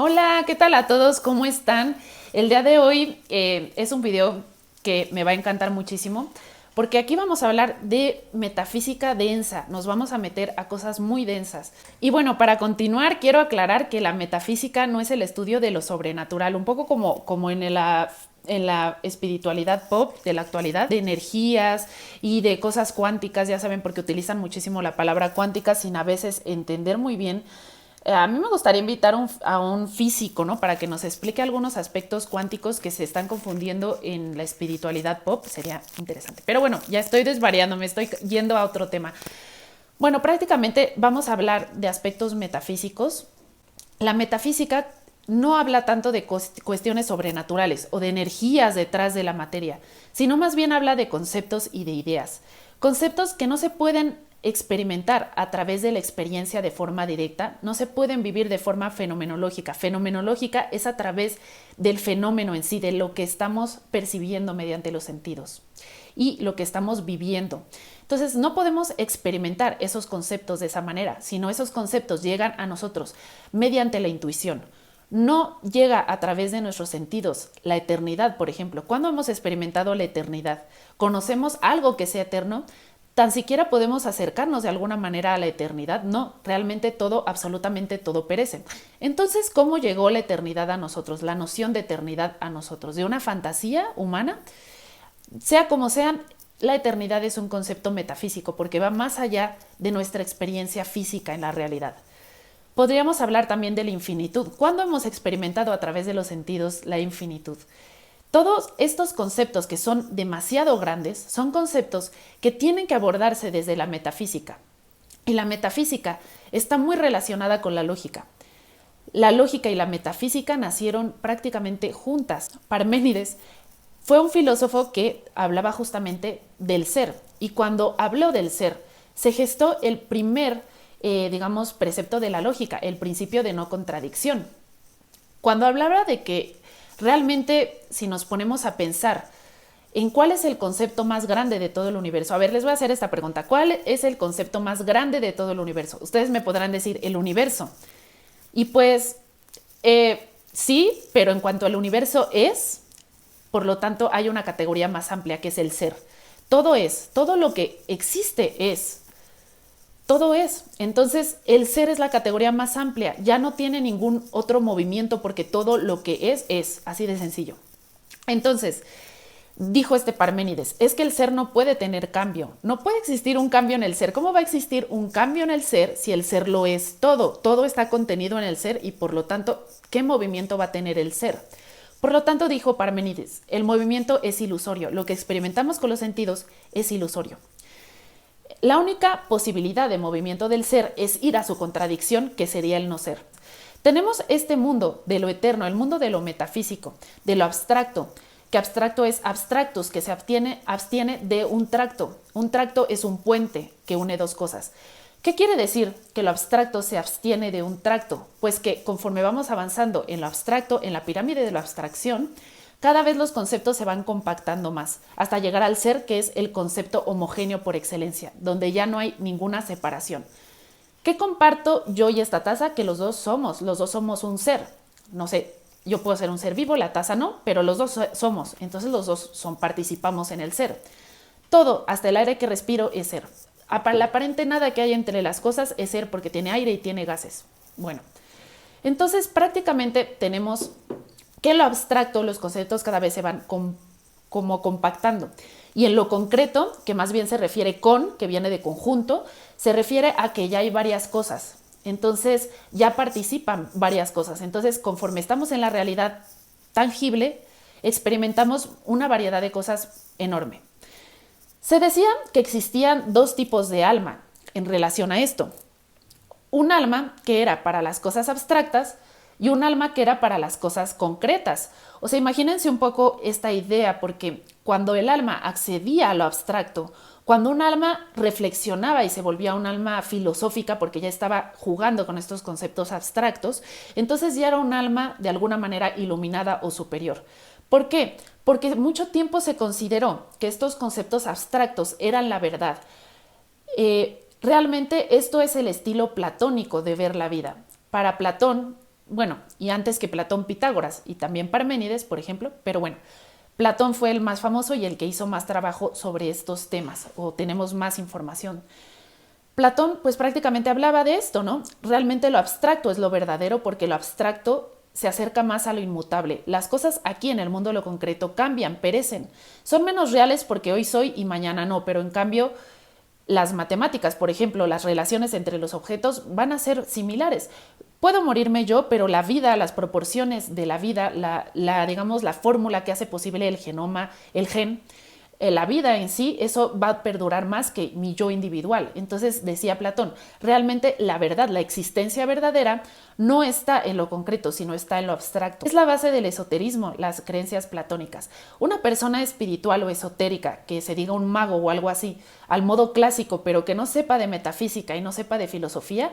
Hola, ¿qué tal a todos? ¿Cómo están? El día de hoy es un video que me va a encantar muchísimo porque aquí vamos a hablar de metafísica densa, nos vamos a meter a cosas muy densas. Y bueno, para continuar quiero aclarar que la metafísica no es el estudio de lo sobrenatural, un poco como en la espiritualidad pop de la actualidad, de energías y de cosas cuánticas, ya saben, porque utilizan muchísimo la palabra cuántica sin a veces entender muy bien. A mí me gustaría invitar a un físico, ¿no? Para que nos explique algunos aspectos cuánticos que se están confundiendo en la espiritualidad pop. Sería interesante. Pero bueno, ya estoy desvariando, me estoy yendo a otro tema. Bueno, prácticamente vamos a hablar de aspectos metafísicos. La metafísica no habla tanto de cuestiones sobrenaturales o de energías detrás de la materia, sino más bien habla de conceptos y de ideas. Conceptos que no se pueden experimentar a través de la experiencia de forma directa, no se pueden vivir de forma fenomenológica. Fenomenológica es a través del fenómeno en sí, de lo que estamos percibiendo mediante los sentidos y lo que estamos viviendo. Entonces no podemos experimentar esos conceptos de esa manera, sino esos conceptos llegan a nosotros mediante la intuición. No llega a través de nuestros sentidos. La eternidad, por ejemplo, ¿cuándo hemos experimentado la eternidad? ¿Conocemos algo que sea eterno? ¿Tan siquiera podemos acercarnos de alguna manera a la eternidad? No, realmente todo, absolutamente todo perece. Entonces, ¿cómo llegó la eternidad a nosotros? La noción de eternidad a nosotros, ¿de una fantasía humana? Sea como sea, la eternidad es un concepto metafísico porque va más allá de nuestra experiencia física en la realidad. Podríamos hablar también de la infinitud. ¿Cuándo hemos experimentado a través de los sentidos la infinitud? Todos estos conceptos que son demasiado grandes son conceptos que tienen que abordarse desde la metafísica. Y la metafísica está muy relacionada con la lógica. La lógica y la metafísica nacieron prácticamente juntas. Parménides fue un filósofo que hablaba justamente del ser. Y cuando habló del ser, se gestó el primer, precepto de la lógica, el principio de no contradicción. Cuando hablaba de que realmente, si nos ponemos a pensar en cuál es el concepto más grande de todo el universo. A ver, les voy a hacer esta pregunta. ¿Cuál es el concepto más grande de todo el universo? Ustedes me podrán decir el universo. Y pues, sí, pero en cuanto al universo es, por lo tanto, hay una categoría más amplia que es el ser. Todo es, todo lo que existe es. Todo es. Entonces, el ser es la categoría más amplia. Ya no tiene ningún otro movimiento porque todo lo que es. Así de sencillo. Entonces, dijo este Parménides, es que el ser no puede tener cambio. No puede existir un cambio en el ser. ¿Cómo va a existir un cambio en el ser si el ser lo es todo? Todo está contenido en el ser y por lo tanto, ¿qué movimiento va a tener el ser? Por lo tanto, dijo Parménides, el movimiento es ilusorio. Lo que experimentamos con los sentidos es ilusorio. La única posibilidad de movimiento del ser es ir a su contradicción, que sería el no ser. Tenemos este mundo de lo eterno, el mundo de lo metafísico, de lo abstracto, que abstracto es abstractus, que se abstiene de un tracto. Un tracto es un puente que une dos cosas. ¿Qué quiere decir que lo abstracto se abstiene de un tracto? Pues que conforme vamos avanzando en lo abstracto, en la pirámide de la abstracción, cada vez los conceptos se van compactando más, hasta llegar al ser, que es el concepto homogéneo por excelencia, donde ya no hay ninguna separación. ¿Qué comparto yo y esta taza? Que los dos somos un ser. No sé, yo puedo ser un ser vivo, la taza no, pero los dos somos, entonces los dos participamos en el ser. Todo, hasta el aire que respiro, es ser. La aparente nada que hay entre las cosas es ser porque tiene aire y tiene gases. Bueno, entonces prácticamente tenemos que en lo abstracto los conceptos cada vez se van como compactando. Y en lo concreto, que más bien se refiere con, que viene de conjunto, se refiere a que ya hay varias cosas. Entonces ya participan varias cosas. Entonces conforme estamos en la realidad tangible, experimentamos una variedad de cosas enorme. Se decía que existían dos tipos de alma en relación a esto. Un alma que era para las cosas abstractas y un alma que era para las cosas concretas. O sea, imagínense un poco esta idea, porque cuando el alma accedía a lo abstracto, cuando un alma reflexionaba y se volvía un alma filosófica porque ya estaba jugando con estos conceptos abstractos, entonces ya era un alma de alguna manera iluminada o superior. ¿Por qué? Porque mucho tiempo se consideró que estos conceptos abstractos eran la verdad. Realmente esto es el estilo platónico de ver la vida. Para Platón, bueno, y antes que Platón, Pitágoras y también Parménides, por ejemplo, pero bueno, Platón fue el más famoso y el que hizo más trabajo sobre estos temas, o tenemos más información. Platón pues prácticamente hablaba de esto, ¿no? Realmente lo abstracto es lo verdadero porque lo abstracto se acerca más a lo inmutable. Las cosas aquí en el mundo de lo concreto cambian, perecen. Son menos reales porque hoy soy y mañana no, pero en cambio las matemáticas, por ejemplo, las relaciones entre los objetos van a ser similares. Puedo morirme yo, pero la vida, las proporciones de la vida, digamos, la fórmula que hace posible el genoma, el gen, la vida en sí, eso va a perdurar más que mi yo individual. Entonces, decía Platón, realmente la verdad, la existencia verdadera, no está en lo concreto, sino está en lo abstracto. Es la base del esoterismo, las creencias platónicas. Una persona espiritual o esotérica, que se diga un mago o algo así, al modo clásico, pero que no sepa de metafísica y no sepa de filosofía,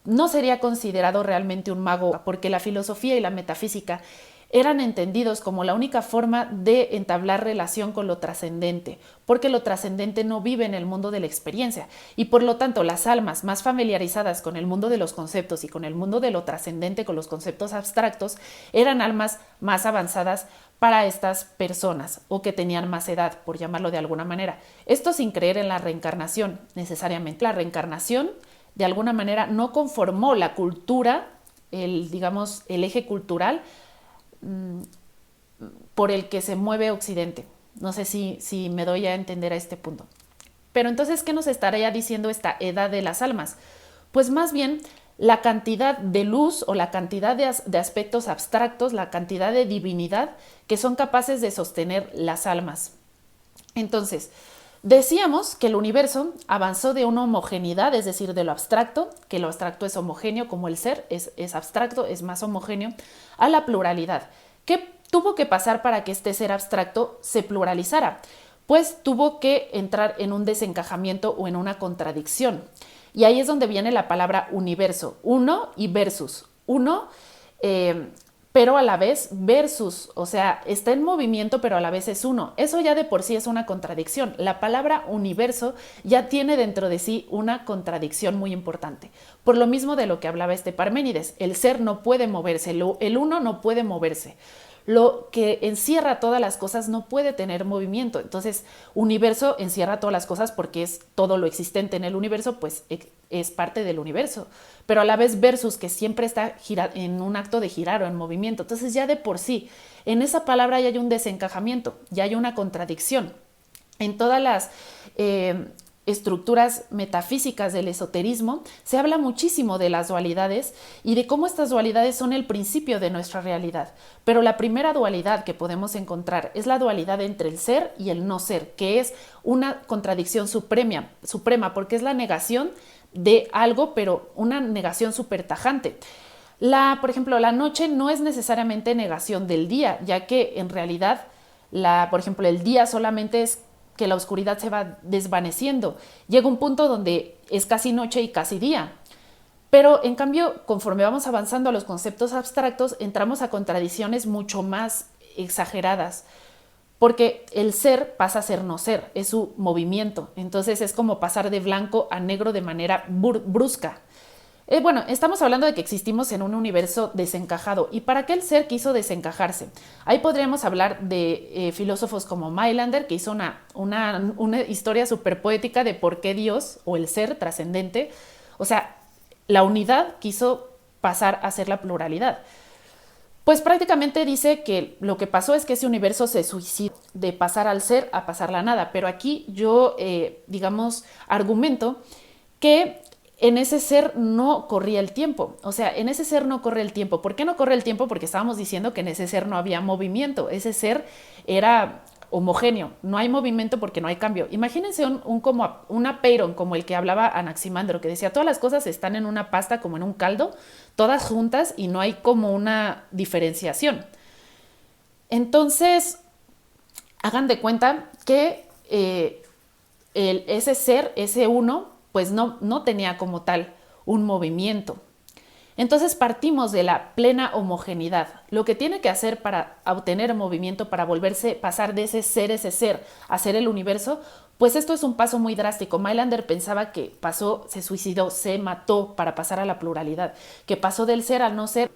no sería considerado realmente un mago, porque la filosofía y la metafísica eran entendidos como la única forma de entablar relación con lo trascendente, porque lo trascendente no vive en el mundo de la experiencia, y por lo tanto las almas más familiarizadas con el mundo de los conceptos y con el mundo de lo trascendente, con los conceptos abstractos, eran almas más avanzadas para estas personas, o que tenían más edad, por llamarlo de alguna manera. Esto sin creer en la reencarnación necesariamente. La reencarnación de alguna manera no conformó la cultura, digamos, el eje cultural por el que se mueve Occidente. No sé si me doy a entender a este punto. Pero entonces, ¿qué nos estaría diciendo esta edad de las almas? Pues más bien la cantidad de luz o la cantidad de aspectos abstractos, la cantidad de divinidad que son capaces de sostener las almas. Entonces, decíamos que el universo avanzó de una homogeneidad, es decir, de lo abstracto, que lo abstracto es homogéneo como el ser, es abstracto, es más homogéneo, a la pluralidad. ¿Qué tuvo que pasar para que este ser abstracto se pluralizara? Pues tuvo que entrar en un desencajamiento o en una contradicción. Y ahí es donde viene la palabra universo, uno y versus. Uno, pero a la vez versus, o sea, está en movimiento, pero a la vez es uno. Eso ya de por sí es una contradicción. La palabra universo ya tiene dentro de sí una contradicción muy importante. Por lo mismo de lo que hablaba Parménides, el ser no puede moverse, el uno no puede moverse. Lo que encierra todas las cosas no puede tener movimiento. Entonces, universo encierra todas las cosas porque es todo lo existente en el universo, pues es parte del universo. Pero a la vez versus, que siempre está en un acto de girar o en movimiento. Entonces, ya de por sí, en esa palabra ya hay un desencajamiento, ya hay una contradicción. En todas las estructuras metafísicas del esoterismo, se habla muchísimo de las dualidades y de cómo estas dualidades son el principio de nuestra realidad. Pero la primera dualidad que podemos encontrar es la dualidad entre el ser y el no ser, que es una contradicción suprema, porque es la negación de algo, pero una negación súper tajante. Por ejemplo, la noche no es necesariamente negación del día, ya que en realidad, por ejemplo, el día solamente es que la oscuridad se va desvaneciendo. Llega un punto donde es casi noche y casi día. Pero en cambio, conforme vamos avanzando a los conceptos abstractos, entramos a contradicciones mucho más exageradas, porque el ser pasa a ser no ser, es su movimiento. Entonces es como pasar de blanco a negro de manera brusca. Bueno, estamos hablando de que existimos en un universo desencajado. ¿Y para qué el ser quiso desencajarse? Ahí podríamos hablar de filósofos como Mailander, que hizo una historia súper poética de por qué Dios o el ser trascendente, o sea, la unidad quiso pasar a ser la pluralidad. Pues prácticamente dice que lo que pasó es que ese universo se suicidó de pasar al ser a pasar la nada. Pero aquí yo, digamos, argumento que en ese ser no corría el tiempo. O sea, en ese ser no corre el tiempo. ¿Por qué no corre el tiempo? Porque estábamos diciendo que en ese ser no había movimiento. Ese ser era homogéneo. No hay movimiento porque no hay cambio. Imagínense un apeiron como el que hablaba Anaximandro, que decía todas las cosas están en una pasta como en un caldo, todas juntas y no hay como una diferenciación. Entonces, hagan de cuenta que ese ser, ese uno, pues no tenía como tal un movimiento. Entonces partimos de la plena homogeneidad. Lo que tiene que hacer para obtener movimiento, para pasar de ese ser, a ser el universo, pues esto es un paso muy drástico. Mailander pensaba que se suicidó, se mató para pasar a la pluralidad, que pasó del ser al no ser.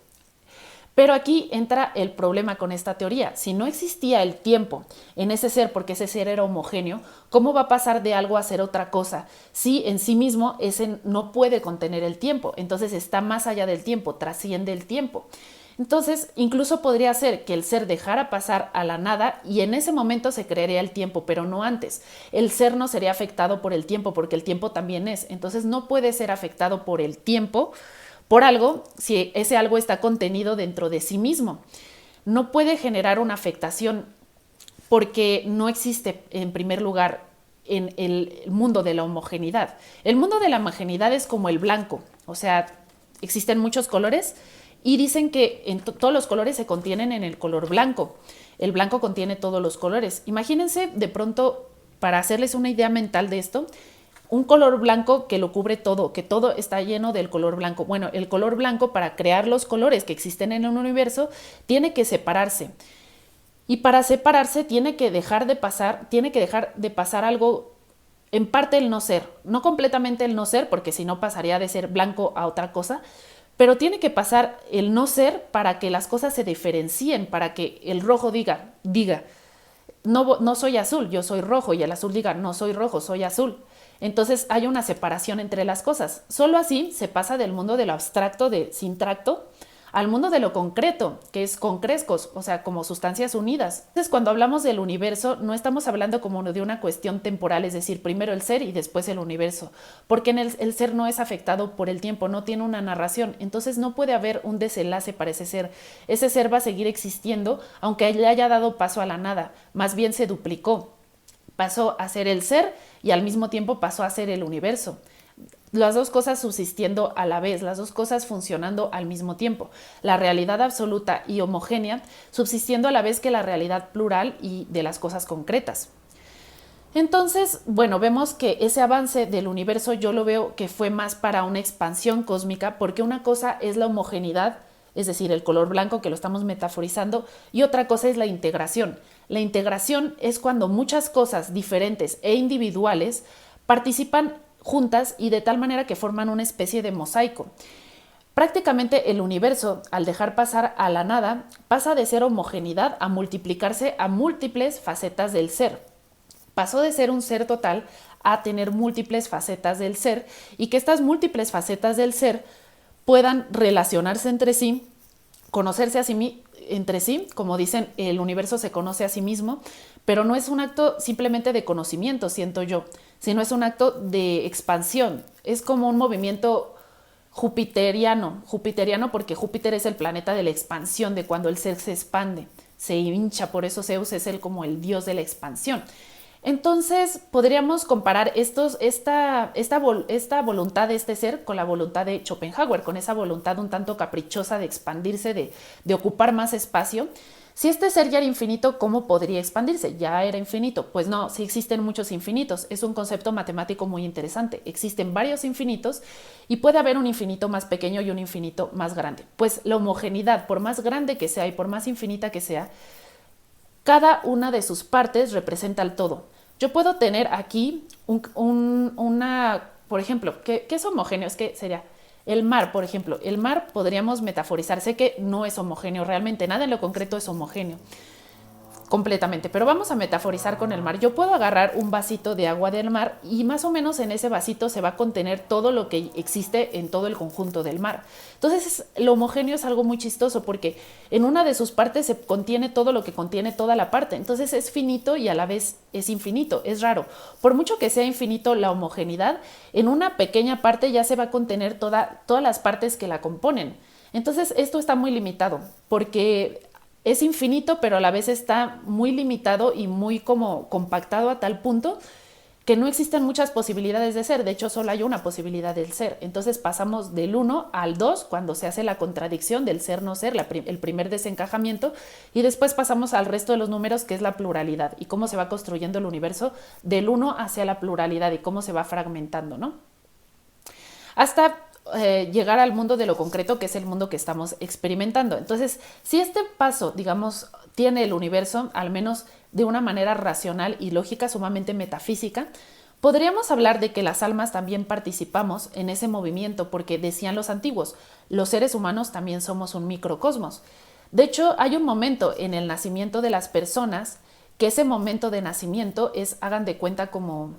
Pero aquí entra el problema con esta teoría. Si no existía el tiempo en ese ser, porque ese ser era homogéneo, ¿cómo va a pasar de algo a ser otra cosa? Si en sí mismo ese no puede contener el tiempo, entonces está más allá del tiempo, trasciende el tiempo. Entonces, incluso podría ser que el ser dejara pasar a la nada y en ese momento se crearía el tiempo, pero no antes. El ser no sería afectado por el tiempo, porque el tiempo también es. Entonces, no puede ser afectado por el tiempo, por algo, si ese algo está contenido dentro de sí mismo. No puede generar una afectación porque no existe, en primer lugar, en el mundo de la homogeneidad. El mundo de la homogeneidad es como el blanco, o sea, existen muchos colores y dicen que todos los colores se contienen en el color blanco. El blanco contiene todos los colores. Imagínense de pronto, para hacerles una idea mental de esto, un color blanco que lo cubre todo, que todo está lleno del color blanco. Bueno, el color blanco, para crear los colores que existen en el universo, tiene que separarse. Y para separarse tiene que dejar de pasar algo, en parte el no ser, no completamente el no ser, porque si no pasaría de ser blanco a otra cosa, pero tiene que pasar el no ser para que las cosas se diferencien, para que el rojo diga, no soy azul, yo soy rojo, y el azul diga, no soy rojo, soy azul. Entonces hay una separación entre las cosas. Solo así se pasa del mundo de lo abstracto, de sintracto, al mundo de lo concreto, que es concrescos, o sea, como sustancias unidas. Entonces, cuando hablamos del universo, no estamos hablando como de una cuestión temporal, es decir, primero el ser y después el universo, porque el ser no es afectado por el tiempo, no tiene una narración, entonces no puede haber un desenlace para ese ser. Ese ser va a seguir existiendo, aunque le haya dado paso a la nada, más bien se duplicó. Pasó a ser el ser y al mismo tiempo pasó a ser el universo. Las dos cosas subsistiendo a la vez, las dos cosas funcionando al mismo tiempo. La realidad absoluta y homogénea subsistiendo a la vez que la realidad plural y de las cosas concretas. Entonces, bueno, vemos que ese avance del universo yo lo veo que fue más para una expansión cósmica, porque una cosa es la homogeneidad, es decir, el color blanco que lo estamos metaforizando, y otra cosa es la integración. La integración es cuando muchas cosas diferentes e individuales participan juntas y de tal manera que forman una especie de mosaico. Prácticamente el universo, al dejar pasar a la nada, pasa de ser homogeneidad a multiplicarse a múltiples facetas del ser. Pasó de ser un ser total a tener múltiples facetas del ser, y que estas múltiples facetas del ser puedan relacionarse entre sí, conocerse a sí entre sí, como dicen, el universo se conoce a sí mismo, pero no es un acto simplemente de conocimiento, siento yo, sino es un acto de expansión. Es como un movimiento jupiteriano porque Júpiter es el planeta de la expansión, de cuando el ser se expande, se hincha, por eso Zeus es como el dios de la expansión. Entonces podríamos comparar esta voluntad de este ser con la voluntad de Schopenhauer, con esa voluntad un tanto caprichosa de expandirse, de ocupar más espacio. Si este ser ya era infinito, ¿cómo podría expandirse? Ya era infinito. Pues no, sí existen muchos infinitos. Es un concepto matemático muy interesante. Existen varios infinitos y puede haber un infinito más pequeño y un infinito más grande. Pues la homogeneidad, por más grande que sea y por más infinita que sea, cada una de sus partes representa el todo. Yo puedo tener aquí por ejemplo, ¿qué es homogéneo? Es que sería el mar, por ejemplo. El mar podríamos metaforizar. Sé que no es homogéneo realmente, nada en lo concreto es homogéneo completamente, pero vamos a metaforizar con el mar. Yo puedo agarrar un vasito de agua del mar y más o menos en ese vasito se va a contener todo lo que existe en todo el conjunto del mar. Entonces, lo homogéneo es algo muy chistoso porque en una de sus partes se contiene todo lo que contiene toda la parte. Entonces, es finito y a la vez es infinito. Es raro. Por mucho que sea infinito la homogeneidad, en una pequeña parte ya se va a contener todas las partes que la componen. Entonces, esto está muy limitado porque es infinito, pero a la vez está muy limitado y muy como compactado a tal punto que no existen muchas posibilidades de ser. De hecho, solo hay una posibilidad del ser. Entonces pasamos del 1 al 2 cuando se hace la contradicción del ser-no ser, el primer desencajamiento, y después pasamos al resto de los números, que es la pluralidad, y cómo se va construyendo el universo del 1 hacia la pluralidad y cómo se va fragmentando, ¿no? Hasta llegar al mundo de lo concreto, que es el mundo que estamos experimentando. Entonces, si este paso, digamos, tiene el universo, al menos de una manera racional y lógica, sumamente metafísica, Podríamos hablar de que las almas también participamos en ese movimiento porque decían los antiguos, los seres humanos también somos un microcosmos. De hecho, hay un momento en el nacimiento de las personas que ese momento de nacimiento es, hagan de cuenta, como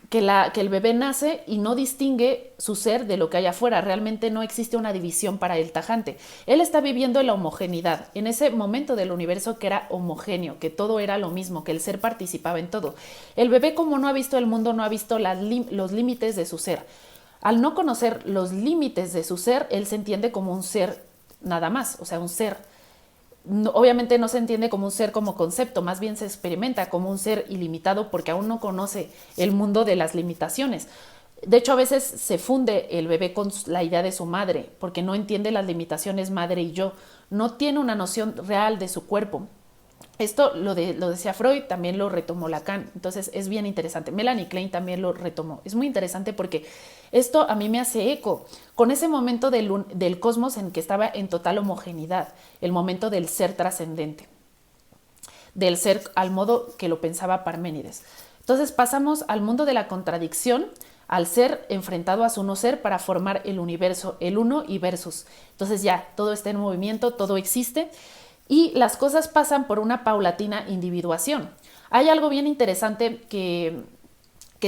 que el bebé nace y no distingue su ser de lo que hay afuera. Realmente no existe una división para él tajante. Él está viviendo en la homogeneidad, en ese momento del universo que era homogéneo, que todo era lo mismo, que el ser participaba en todo. El bebé, como no ha visto el mundo, no ha visto los límites de su ser. Al no conocer los límites de su ser, él se entiende como un ser nada más, o sea, un ser. No, obviamente no se entiende como un ser como concepto, más bien se experimenta como un ser ilimitado porque aún no conoce el mundo de las limitaciones. De hecho, a veces se funde el bebé con la idea de su madre porque no entiende las limitaciones madre y yo, no tiene una noción real de su cuerpo. Esto lo decía Freud, también lo retomó Lacan, entonces es bien interesante. Melanie Klein también lo retomó. Es muy interesante porque esto a mí me hace eco con ese momento del cosmos en que estaba en total homogeneidad, el momento del ser trascendente, del ser al modo que lo pensaba Parménides. Entonces pasamos al mundo de la contradicción, al ser enfrentado a su no ser para formar el universo, el uno y versus. Entonces ya todo está en movimiento, todo existe. Y las cosas pasan por una paulatina individuación. Hay algo bien interesante que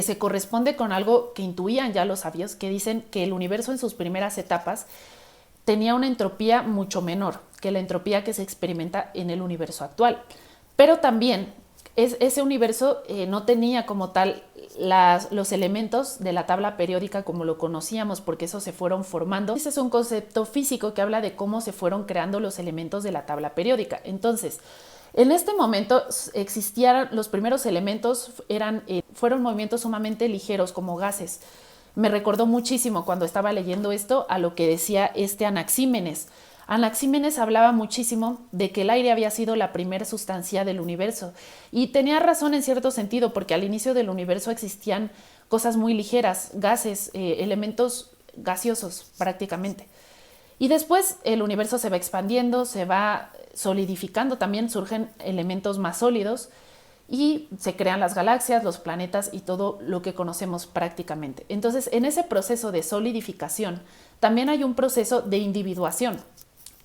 se corresponde con algo que intuían ya los sabios, que dicen que el universo en sus primeras etapas tenía una entropía mucho menor que la entropía que se experimenta en el universo actual. Pero también ese universo no tenía como tal los elementos de la tabla periódica como lo conocíamos, porque esos se fueron formando. Ese es un concepto físico que habla de cómo se fueron creando los elementos de la tabla periódica. Entonces, en este momento existían los primeros elementos, fueron movimientos sumamente ligeros como gases. Me recordó muchísimo cuando estaba leyendo esto a lo que decía Anaxímenes. Anaxímenes hablaba muchísimo de que el aire había sido la primera sustancia del universo y tenía razón en cierto sentido porque al inicio del universo existían cosas muy ligeras, gases, elementos gaseosos prácticamente. Y después el universo se va expandiendo, se va solidificando, también surgen elementos más sólidos y se crean las galaxias, los planetas y todo lo que conocemos prácticamente. Entonces, en ese proceso de solidificación también hay un proceso de individuación.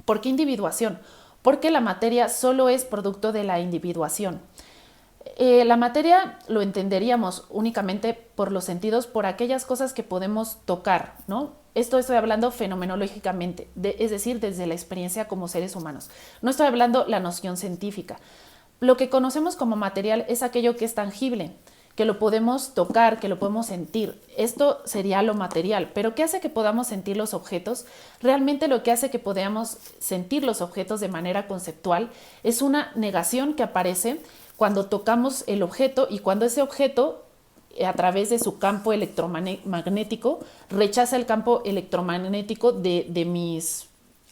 ¿Por qué individuación? Porque la materia solo es producto de la individuación. La materia lo entenderíamos únicamente por los sentidos, por aquellas cosas que podemos tocar, ¿no? Esto estoy hablando fenomenológicamente, es decir, desde la experiencia como seres humanos. No estoy hablando la noción científica. Lo que conocemos como material es aquello que es tangible, que lo podemos tocar, que lo podemos sentir. Esto sería lo material. Pero ¿qué hace que podamos sentir los objetos? Realmente lo que hace que podamos sentir los objetos de manera conceptual es una negación que aparece cuando tocamos el objeto y cuando ese objeto, a través de su campo electromagnético, rechaza el campo electromagnético de mis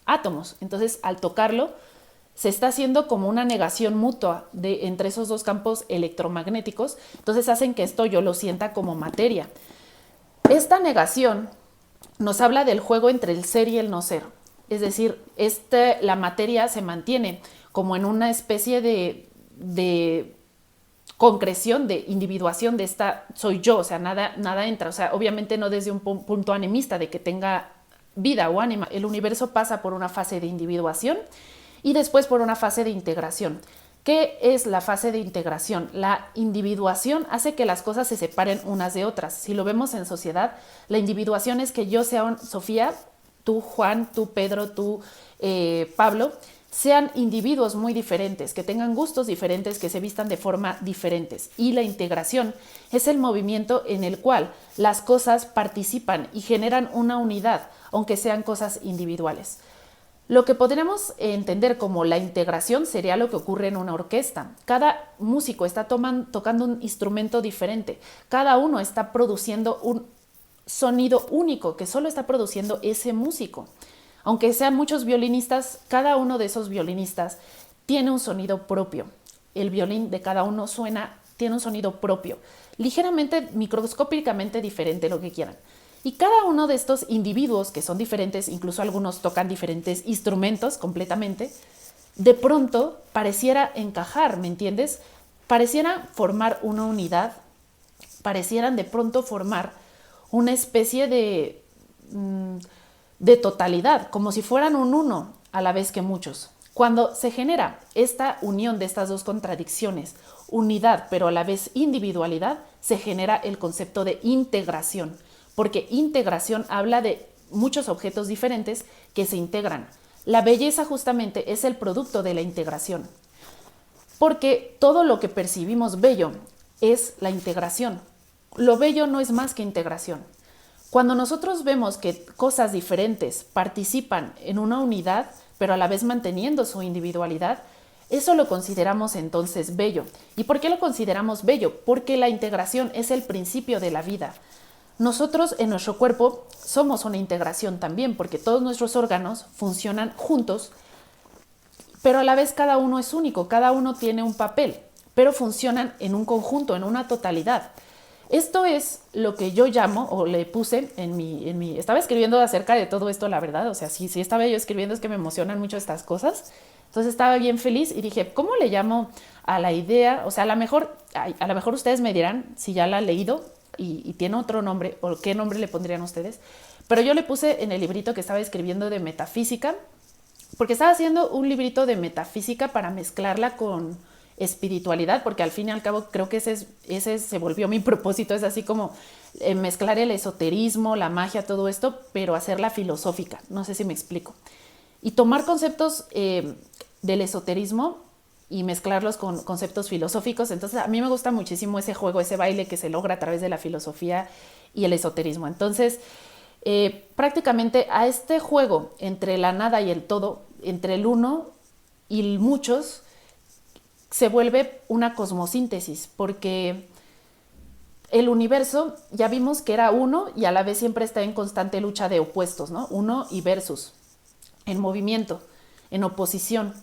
átomos. Entonces, al tocarlo, se está haciendo como una negación mutua entre esos dos campos electromagnéticos, entonces hacen que esto yo lo sienta como materia. Esta negación nos habla del juego entre el ser y el no ser, es decir, la materia se mantiene como en una especie de concreción, de individuación de esta soy yo, o sea, nada entra, o sea, obviamente no desde un punto animista de que tenga vida o ánima. El universo pasa por una fase de individuación y después por una fase de integración. ¿Qué es la fase de integración? La individuación hace que las cosas se separen unas de otras. Si lo vemos en sociedad, la individuación es que yo sea Sofía, tú Juan, tú Pedro, tú Pablo, sean individuos muy diferentes, que tengan gustos diferentes, que se vistan de forma diferentes. Y la integración es el movimiento en el cual las cosas participan y generan una unidad, aunque sean cosas individuales. Lo que podríamos entender como la integración sería lo que ocurre en una orquesta. Cada músico está tocando un instrumento diferente. Cada uno está produciendo un sonido único que solo está produciendo ese músico. Aunque sean muchos violinistas, cada uno de esos violinistas tiene un sonido propio. El violín de cada uno tiene un sonido propio, ligeramente, microscópicamente diferente, lo que quieran. Y cada uno de estos individuos que son diferentes, incluso algunos tocan diferentes instrumentos completamente, de pronto pareciera encajar, ¿me entiendes? parecieran formar una unidad, parecieran de pronto formar una especie de totalidad, como si fueran un uno a la vez que muchos. Cuando se genera esta unión de estas dos contradicciones, unidad pero a la vez individualidad, se genera el concepto de integración, porque integración habla de muchos objetos diferentes que se integran. La belleza justamente es el producto de la integración, porque todo lo que percibimos bello es la integración. Lo bello no es más que integración. Cuando nosotros vemos que cosas diferentes participan en una unidad, pero a la vez manteniendo su individualidad, eso lo consideramos entonces bello. ¿Y por qué lo consideramos bello? Porque la integración es el principio de la vida. Nosotros en nuestro cuerpo somos una integración también, porque todos nuestros órganos funcionan juntos, pero a la vez cada uno es único, cada uno tiene un papel, pero funcionan en un conjunto, en una totalidad. Esto es lo que yo llamo, o le puse estaba escribiendo acerca de todo esto, la verdad, o sea, sí estaba yo escribiendo, es que me emocionan mucho estas cosas, entonces estaba bien feliz y dije, ¿cómo le llamo a la idea? O sea, a lo mejor ustedes me dirán si ya la han leído y tiene otro nombre, o qué nombre le pondrían ustedes, pero yo le puse en el librito que estaba escribiendo de metafísica, porque estaba haciendo un librito de metafísica para mezclarla con espiritualidad, porque al fin y al cabo creo que ese se volvió mi propósito, es así como mezclar el esoterismo, la magia, todo esto, pero hacerla filosófica, no sé si me explico, y tomar conceptos del esoterismo y mezclarlos con conceptos filosóficos. Entonces a mí me gusta muchísimo ese juego, ese baile que se logra a través de la filosofía y el esoterismo. Entonces prácticamente a este juego entre la nada y el todo, entre el uno y el muchos, se vuelve una cosmosíntesis, porque el universo ya vimos que era uno y a la vez siempre está en constante lucha de opuestos, ¿no? Uno y versus, en movimiento, en oposición.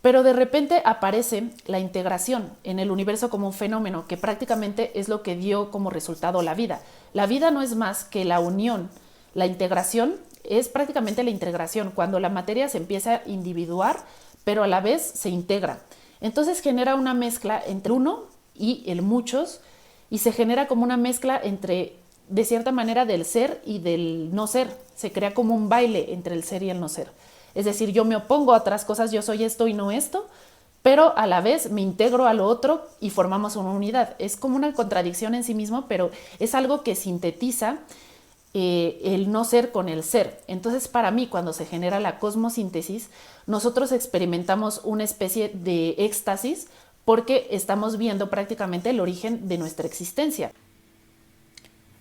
Pero de repente aparece la integración en el universo como un fenómeno que prácticamente es lo que dio como resultado la vida. La vida no es más que la unión, la integración es prácticamente la integración, cuando la materia se empieza a individuar, pero a la vez se integra. Entonces genera una mezcla entre uno y el muchos, y se genera como una mezcla entre, de cierta manera, del ser y del no ser. Se crea como un baile entre el ser y el no ser. Es decir, yo me opongo a otras cosas, yo soy esto y no esto, pero a la vez me integro a lo otro y formamos una unidad. Es como una contradicción en sí mismo, pero es algo que sintetiza el no ser con el ser. Entonces, para mí, cuando se genera la cosmosíntesis, nosotros experimentamos una especie de éxtasis porque estamos viendo prácticamente el origen de nuestra existencia.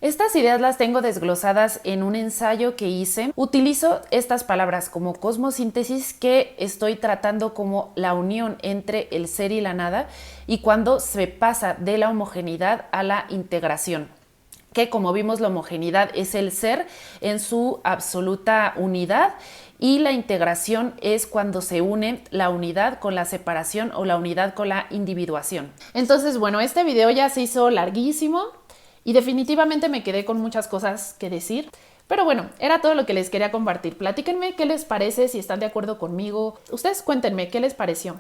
Estas ideas las tengo desglosadas en un ensayo que hice. Utilizo estas palabras como cosmosíntesis, que estoy tratando como la unión entre el ser y la nada, y cuando se pasa de la homogeneidad a la integración, que como vimos la homogeneidad es el ser en su absoluta unidad, y la integración es cuando se une la unidad con la separación o la unidad con la individuación. Entonces, bueno, este video ya se hizo larguísimo y definitivamente me quedé con muchas cosas que decir. Pero bueno, era todo lo que les quería compartir. Platíquenme qué les parece, si están de acuerdo conmigo. Ustedes cuéntenme qué les pareció.